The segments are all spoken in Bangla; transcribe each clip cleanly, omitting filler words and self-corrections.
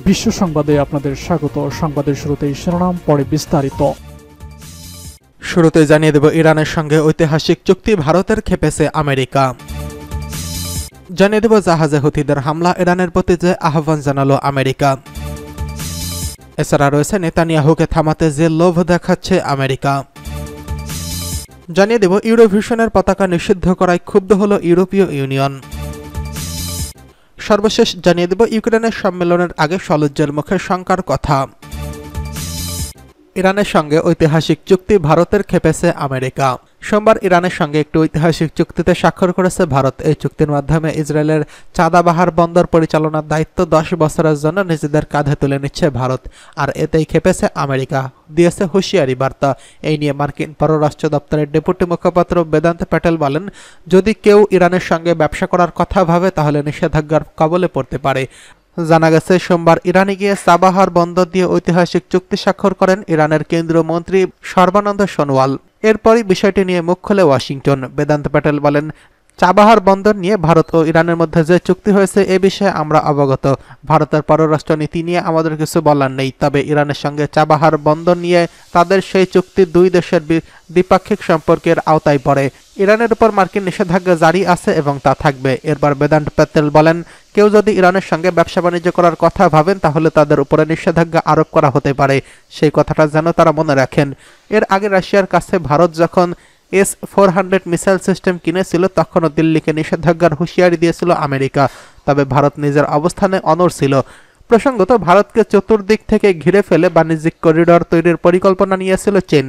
বিশ্ব সংবাদে আপনাদের স্বাগত। সংবাদের শুরুতেই শিরোনাম, পরে বিস্তারিত। শুরুতে জানিয়ে দেব ইরানের সঙ্গে ঐতিহাসিক চুক্তি, ভারতের খেপেছে আমেরিকা। জানিয়ে দেব জাহাজে হুথিদের হামলা, ইরানের প্রতি যে আহ্বান জানালো আমেরিকা। এছাড়া রয়েছে নেতানিয়াহুকে থামাতে যে লোভ দেখাচ্ছে আমেরিকা। জানিয়ে দেব ইউরোভিশনের পতাকা নিষিদ্ধ করায় ক্ষুব্ধ হল ইউরোপীয় ইউনিয়ন। সর্বশেষ জানিয়ে দেব ইউক্রেনের সম্মেলনের আগে সলজ্জের মুখে শঙ্কার কথা। ইরানের সঙ্গে ঐতিহাসিক চুক্তি, ভারতের খেপেছে আমেরিকা। সোমবার ইরানের সঙ্গে একটি ঐতিহাসিক চুক্তিতে স্বাক্ষর করেছে ভারত। এই চুক্তির মাধ্যমে ইসরায়েলের চাঁদাবাহার বন্দর পরিচালনার দায়িত্ব 10 বছরের জন্য নিজেদের কাঁধে তুলে নিচ্ছে ভারত। আর এতেই খেপেছে আমেরিকা, দিয়েছে হুঁশিয়ারি বার্তা। এই নিয়ে মার্কিন পররাষ্ট্র দপ্তরের ডেপুটি মুখপাত্র বেদান্ত প্যাটেল বলেন, যদি কেউ ইরানের সঙ্গে ব্যবসা করার কথা ভাবে তাহলে নিষেধাজ্ঞার কবলে পড়তে পারে। জানা গেছে, সোমবার ইরানে গিয়ে চাবাহার বন্দর দিয়ে ঐতিহাসিক চুক্তি স্বাক্ষর করেন ইরানের কেন্দ্রীয় মন্ত্রী সর্বানন্দ সোনোয়াল। এরপরই বিষয়টি নিয়ে মুখ খোলে ওয়াশিংটন। বেদান্ত প্যাটেল বলেন, চাবাহার বন্দর নিয়ে ভারত ও ইরানের মধ্যে যে চুক্তি হয়েছে এ বিষয়ে আমরা অবগত। ভারতের পররাষ্ট্র নীতি নিয়ে আমাদের কিছু বলার নেই, তবে ইরানের সঙ্গে চাবাহার বন্দর নিয়ে তাদের সেই চুক্তি দুই দেশের দ্বিপাক্ষিক সম্পর্কের আওতায় পড়ে। ইরানের উপর মার্কিন নিষেধাজ্ঞা জারি আছে এবং তা থাকবে। এরপর বেদান্ত প্যাটেল বলেন, কেউ যদি ইরানের সঙ্গে ব্যবসা বাণিজ্য করার কথা ভাবেন তাহলে তাদের উপরে নিষেধাজ্ঞা আরোপ করা হতে পারে। সেই কথাটা যেন তারা মনে রাখেন। এর আগে রাশিয়ার কাছে ভারত যখন S-400 মিসাইল সিস্টেম কিনেছিল তখনও দিল্লিকে নিষেধাজ্ঞার হুঁশিয়ারি দিয়েছিল আমেরিকা। তবে ভারত নিজের অবস্থানে অনড় ছিল। প্রসঙ্গত, ভারতকে চতুর্দিক থেকে ঘিরে ফেলে বাণিজ্যিক করিডর তৈরির পরিকল্পনা নিয়েছিল চীন।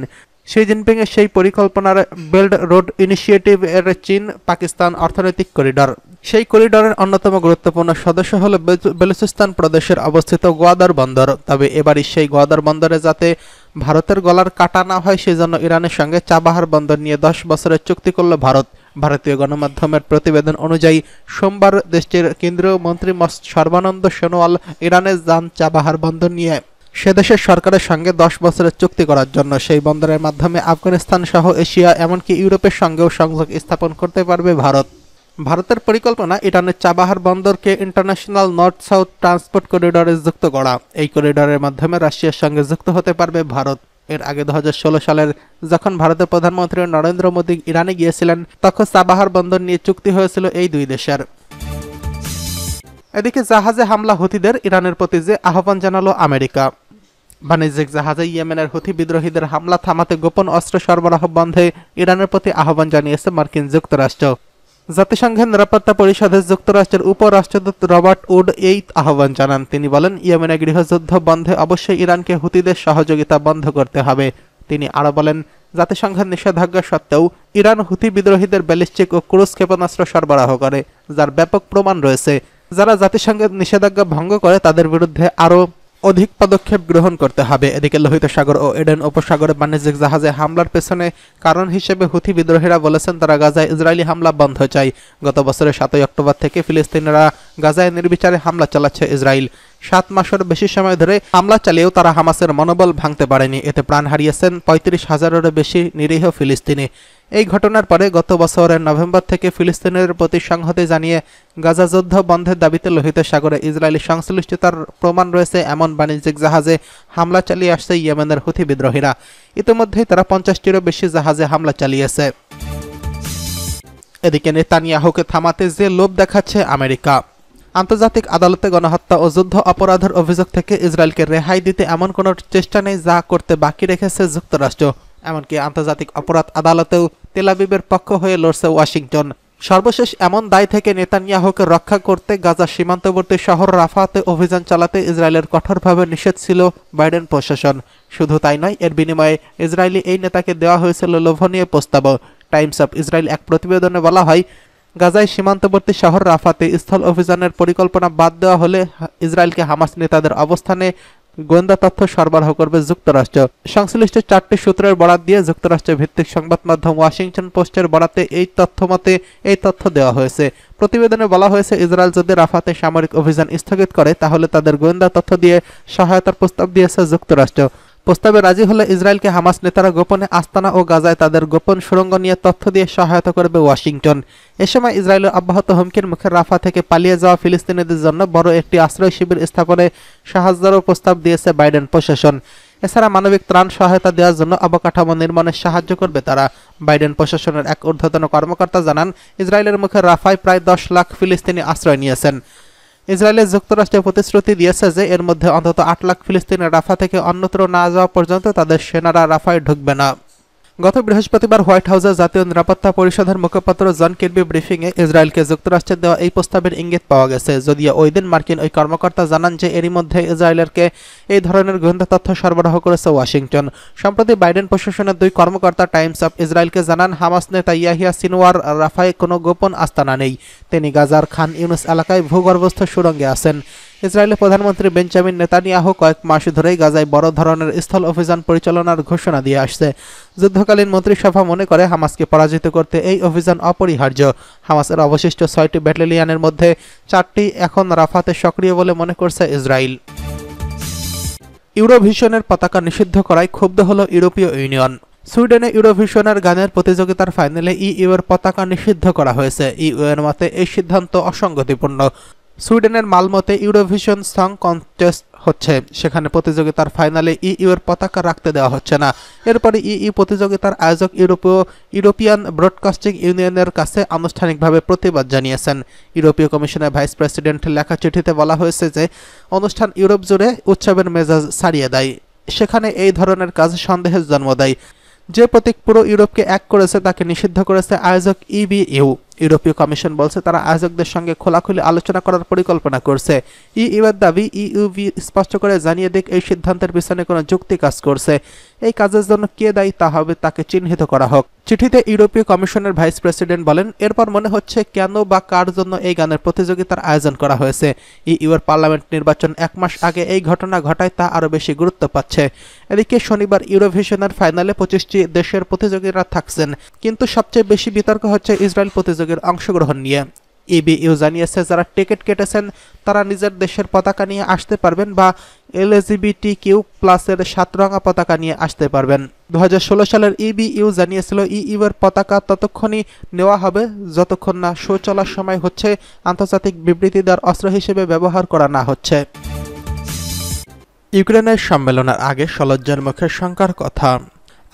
শি জিনপিং এর সেই পরিকল্পনার বেল্ট রোড ইনিশিয়েটিভ এর চীন পাকিস্তান অর্থনৈতিক করিডর। সেই করিডরের অন্যতম গুরুত্বপূর্ণ সদস্য হল বেলুচিস্তান প্রদেশের অবস্থিত গোয়াদার বন্দর। তবে এবারই সেই গোয়াদার বন্দরে যাতে ভারতের গলার কাটা না হয় সেজন্য ইরানের সঙ্গে চাবাহার বন্দর নিয়ে 10 বছরের চুক্তি করল ভারত। ভারতীয় গণমাধ্যমের প্রতিবেদন অনুযায়ী সোমবার দেশটির কেন্দ্রীয় মন্ত্রী সর্বানন্দ সোনোয়াল ইরানে যান চাবাহার বন্দর নিয়ে সে দেশের সরকারের সঙ্গে 10 বছরের চুক্তি করার জন্য। সেই বন্দরের মাধ্যমে আফগানিস্তান সহ এশিয়া এমনকি ইউরোপের সঙ্গেও সংযোগ স্থাপন করতে পারবে ভারত। ভারতের পরিকল্পনা ইরানের চাবাহার বন্দরকে ইন্টারন্যাশনাল নর্থ সাউথ ট্রান্সপোর্ট করিডরে যুক্ত করা। এই করিডরের মাধ্যমে রাশিয়ার সঙ্গে যুক্ত হতে পারবে ভারত। এর আগে 2016 সালের যখন ভারতের প্রধানমন্ত্রী নরেন্দ্র মোদী ইরানে গিয়েছিলেন তখন চাবাহার বন্দর নিয়ে চুক্তি হয়েছিল এই দুই দেশের। এদিকে জাহাজে হামলা হুথিদের, ইরানের প্রতি যে আহ্বান জানালো আমেরিকা। বাণিজ্যিক জাহাজে ইয়েমেনের হুথি বিদ্রোহীদের হামলা থামাতে গোপন অস্ত্র সরবরাহ বন্ধে ইরানের প্রতি আহ্বান জানিয়েছে মার্কিন যুক্তরাষ্ট্র। জাতিসংঘের নিরাপত্তা পরিষদে যুক্তরাষ্ট্রের উপরাষ্ট্রদূত রবার্ট উড এই আহ্বান জানান। তিনি বলেন, ইয়েমেনের গৃহযুদ্ধ বন্ধে অবশ্যই ইরানকে হুথিদের সহযোগিতা বন্ধ করতে হবে। তিনি আরও বলেন, জাতিসংঘের নিষেধাজ্ঞা সত্ত্বেও ইরান হুথি বিদ্রোহীদের ব্যালিস্টিক ও ক্রুজ ক্ষেপণাস্ত্র সরবরাহ করে, যার ব্যাপক প্রমাণ রয়েছে। যারা জাতিসংঘের নিষেধাজ্ঞা ভঙ্গ করে তাদের বিরুদ্ধে আরও অধিক পদক্ষেপ গ্রহণ করতে হবে। এদিকে লোহিত সাগর ও এডেন উপসাগরে বাণিজ্যিক জাহাজে হামলার পেছনে কারণ হিসেবে হুথি বিদ্রোহীরা বলেছেন তারা গাজায় ইসরায়েলি হামলা বন্ধ চায়। গত বছরের 7 অক্টোবর থেকে ফিলিস্তিনিরা গাজায় নির্বিচারে হামলা চালাচ্ছে ইসরায়েল। 7 মাসের বেশি সময় ধরে হামলা চালিয়েও তারা হামাসের মনোবল ভাঙতে পারেনি। এতে প্রাণ হারিয়েছেন 35,000-এরও বেশি নিরীহ ফিলিস্তিনি। এই ঘটনার পরে গত বছরের নভেম্বর থেকে ফিলিস্তিনের প্রতি সংহতি জানিয়ে গাজা যুদ্ধ বন্ধের দাবিতে লোহিত সাগরে ইসরায়েলি সংশ্লিষ্টতার প্রমাণ রয়েছে এমন বাণিজ্যিক জাহাজে হামলা চালিয়ে আসছে ইয়েমেনের হুথি বিদ্রোহীরা। ইতিমধ্যেই তারা 50টিরও বেশি জাহাজে হামলা চালিয়েছে। এদিকে নেতানিয়াহুকে থামাতে যে লোভ দেখাচ্ছে আমেরিকা। আন্তর্জাতিক আদালতে গণহত্যা ও যুদ্ধ অপরাধের অভিযোগ থেকে ইসরায়েলকে রেহাই দিতে এমন কোনো চেষ্টা নেই যা করতে বাকি রেখেছে যুক্তরাষ্ট্র। এমনকি আন্তর্জাতিক অপরাধ আদালতেও তেল আবিবের পক্ষ হয়ে লড়ছে ওয়াশিংটন। সর্বশেষ এমন দায় থেকে নেতানিয়াহুকে রক্ষা করতে গাজা সীমান্তবর্তী শহর রাফাতে অভিযান চালাতে ইসরায়েলের কঠোরভাবে নিষেধ ছিল বাইডেন প্রশাসন। শুধু তাই নয়, এর বিনিময়ে ইসরায়েলি এই নেতাকে দেওয়া হয়েছিল লোভনীয় প্রস্তাবও। টাইমস অফ ইসরায়েল এক প্রতিবেদনে বলা হয়, গাজায় সীমান্তবর্তী শহর রাফাতে স্থল অভিযানের পরিকল্পনা বাদ দেওয়া হলে ইসরায়েলকে হামাস নেতাদের অবস্থানে গোয়েন্দা তথ্য সরবরাহ করবে যুক্তরাষ্ট্র। সংশ্লিষ্ট 4টি সূত্রের বরাত দিয়ে যুক্তরাষ্ট্র ভিত্তিক সংবাদ মাধ্যম ওয়াশিংটন পোস্টের বরাতে এই তথ্য দেওয়া হয়েছে। প্রতিবেদনে বলা হয়েছে, ইসরায়েল যদি রাফাতে সামরিক অভিযান স্থগিত করে তাহলে তাদের গোয়েন্দা তথ্য দিয়ে সহায়তার প্রস্তাব দিয়েছে যুক্তরাষ্ট্র। প্রস্তাবে রাজি হলে ইসরায়েলকে হামাস নেতারা গোপনে আস্তানা ও গাজায় তাদের গোপন সুড়ঙ্গ নিয়ে তথ্য দিয়ে সহায়তা করবে ওয়াশিংটন। এ সময় ইসরায়েলের অব্যাহত হুমকির মুখে রাফা থেকে পালিয়ে যাওয়া ফিলিস্তিনিদের জন্য বড় একটি আশ্রয় শিবির স্থাপনে সাহায্যেরও প্রস্তাব দিয়েছে বাইডেন প্রশাসন। এছাড়া মানবিক ত্রাণ সহায়তা দেওয়ার জন্য অবকাঠামো নির্মাণে সাহায্য করবে তারা। বাইডেন প্রশাসনের এক ঊর্ধ্বতন কর্মকর্তা জানান, ইসরায়েলের মুখে রাফায় প্রায় 10 লাখ ফিলিস্তিনি আশ্রয় নিয়েছেন। ইসরায়েলের যুক্তরাষ্ট্র প্রতিশ্রুতি দিয়েছে যে এর মধ্যে অন্তত 8 লাখ ফিলিস্তিনি রাফা থেকে অন্যত্র না যাওয়া পর্যন্ত তাদের সেনারা রাফায় ঢুকবে না। গত বৃহস্পতিবার হোয়াইট হাউসে জাতীয় নিরাপত্তা পরিষদের মুখপাত্র জন কির্বি ব্রিফিংয়ে ইসরায়েলকে যুক্তরাষ্ট্রের দেওয়া এই প্রস্তাবের ইঙ্গিত পাওয়া গেছে, যদিও ওই দিন মার্কিন ওই কর্মকর্তা জানান যে এরই মধ্যে ইসরায়েলকে এই ধরনের গোয়েন্দা তথ্য সরবরাহ করেছে ওয়াশিংটন। সম্প্রতি বাইডেন প্রশাসনের 2 কর্মকর্তা টাইমস অফ ইসরায়েলকে জানান, হামাস নেতা ইয়াহিয়া সিনওয়ার রাফায় কোনো গোপন আস্তানা নেই। তিনি গাজার খান ইউনুস এলাকায় ভূগর্ভস্থ সুড়ঙ্গে আছেন। ইসরায়েলের প্রধানমন্ত্রী বেঞ্জামিন নেতানিয়াহু কয়েক মাস ধরেই গাজায় বড় ধরনের স্থল অভিযান পরিচালনার ঘোষণা দিয়ে আসছে। যুদ্ধকালীন মন্ত্রিসভা মনে করে হামাসকে পরাজিত করতে এই অভিযান অপরিহার্য। হামাসের অবশিষ্ট 6টি ব্যাটালিয়নের মধ্যে 4টি এখন রাফাতে সক্রিয় বলে মনে করছে ইসরায়েল। ইউরোভিশনের পতাকা নিষিদ্ধ করায় ক্ষুব্ধ হল ইউরোপীয় ইউনিয়ন। সুইডেনে ইউরোভিশনের গানের প্রতিযোগিতার ফাইনালে ইইউ এর পতাকা নিষিদ্ধ করা হয়েছে। ইইউ এর মতে এই সিদ্ধান্ত অসঙ্গতিপূর্ণ। সুইডেনের মালমোতে ইউরোভিশন সং কন্টেস্ট হচ্ছে, সেখানে প্রতিযোগিতার ফাইনালে ইইউ এর পতাকা রাখতে দেওয়া হচ্ছে না। এরপরে ইইউ প্রতিযোগিতার আয়োজক ইউরোপিয়ান ব্রডকাস্টিং ইউনিয়নের কাছে আনুষ্ঠানিকভাবে প্রতিবাদ জানিয়েছেন। ইউরোপীয় কমিশনের ভাইস প্রেসিডেন্ট লেখা চিঠিতে বলা হয়েছে যে অনুষ্ঠান ইউরোপ জুড়ে উৎসবের মেজাজ ছাড়িয়ে দেয়, সেখানে এই ধরনের কাজ সন্দেহের জন্ম দেয়। যে প্রতীক পুরো ইউরোপকে এক করেছে তাকে নিষিদ্ধ করেছে আয়োজক ইবিইউ। ইউরোপীয় কমিশন বলছে তারা আয়োজকদের সঙ্গে খোলাখুলি আলোচনা করার পরিকল্পনা করছে। ইইউ এর দাবি, ইউভি স্পষ্ট করে জানিয়ে দিক এই সিদ্ধান্তের পিছনে কোনো যুক্তি কাজ করছে। এই কাজের জন্য কে দায়ী তা হবে তাকে চিহ্নিত করা হোক। চিঠিতে ইউরোপীয় কমিশনের ভাইস প্রেসিডেন্ট বলেন, এরপর মনে হচ্ছে কেন বা কার জন্য এই গানের প্রতিযোগিতার আয়োজন করা হয়েছে। ইইউ এর পার্লামেন্ট নির্বাচন 1 মাস আগে এই ঘটনা ঘটায় তা আরও বেশি গুরুত্ব পাচ্ছে। এদিকে শনিবার ইউরোভিশনের ফাইনালে 25টি দেশের প্রতিযোগীরা থাকছেন, কিন্তু সবচেয়ে বেশি বিতর্ক হচ্ছে ইসরায়েল প্রতিযোগীর অংশগ্রহণ নিয়ে। ইবিইউ জানিয়েছে যারা টিকিট কেটেছেন তারা নিজের দেশের পতাকা নিয়ে আসতে পারবেন বা এলজিবিটিকিউ প্লাসের 7 রঙা পতাকা নিয়ে আসতে পারবেন। 2016 সালের ইবিইউ জানিয়েছিল ইইউ এর পতাকা ততক্ষণই নেওয়া হবে যতক্ষণ না শো চলার সময় হচ্ছে আন্তর্জাতিক বিবৃতি দেওয়ার অস্ত্র হিসেবে ব্যবহার করা না হচ্ছে। ইউক্রেনের সম্মেলনের আগে সলজ্জার মুখে শঙ্কার কথা।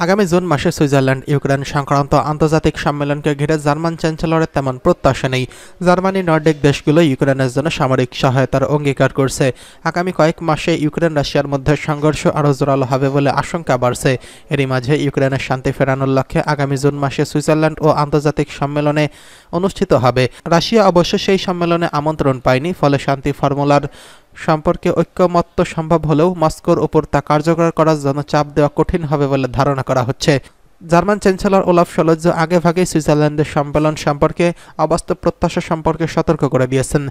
আগামী জুন মাসে সুইজারল্যান্ড ইউক্রেন সংক্রান্ত আন্তর্জাতিক সম্মেলনকে ঘিরে জার্মান চ্যান্সেলরের তেমন প্রত্যাশা নেই। জার্মানি নর্ডিক দেশগুলো ইউক্রেনের জন্য সামরিক সহায়তার অঙ্গীকার করছে। আগামী কয়েক মাসে ইউক্রেন রাশিয়ার মধ্যে সংঘর্ষ আরও জোরালো হবে বলে আশঙ্কা বাড়ছে। এরই মাঝে ইউক্রেনের শান্তি ফেরানোর লক্ষ্যে আগামী জুন মাসে সুইজারল্যান্ড ও আন্তর্জাতিক সম্মেলনে অনুষ্ঠিত হবে। রাশিয়া অবশ্য সেই সম্মেলনে আমন্ত্রণ পায়নি, ফলে শান্তি ফর্মুলার সম্পর্কে ঐক্যমত্য সম্ভব হলেও মস্কোর উপর তা কার্যকর করার জন্য চাপ দেওয়া কঠিন হবে বলে ধারণা করা হচ্ছে। জার্মান চ্যান্সেলর ওলাফ শলজ আগেভাগেই সুইজারল্যান্ডের সম্মেলন সম্পর্কে অবাস্তব প্রত্যাশা সম্পর্কে সতর্ক করে দিয়েছেন।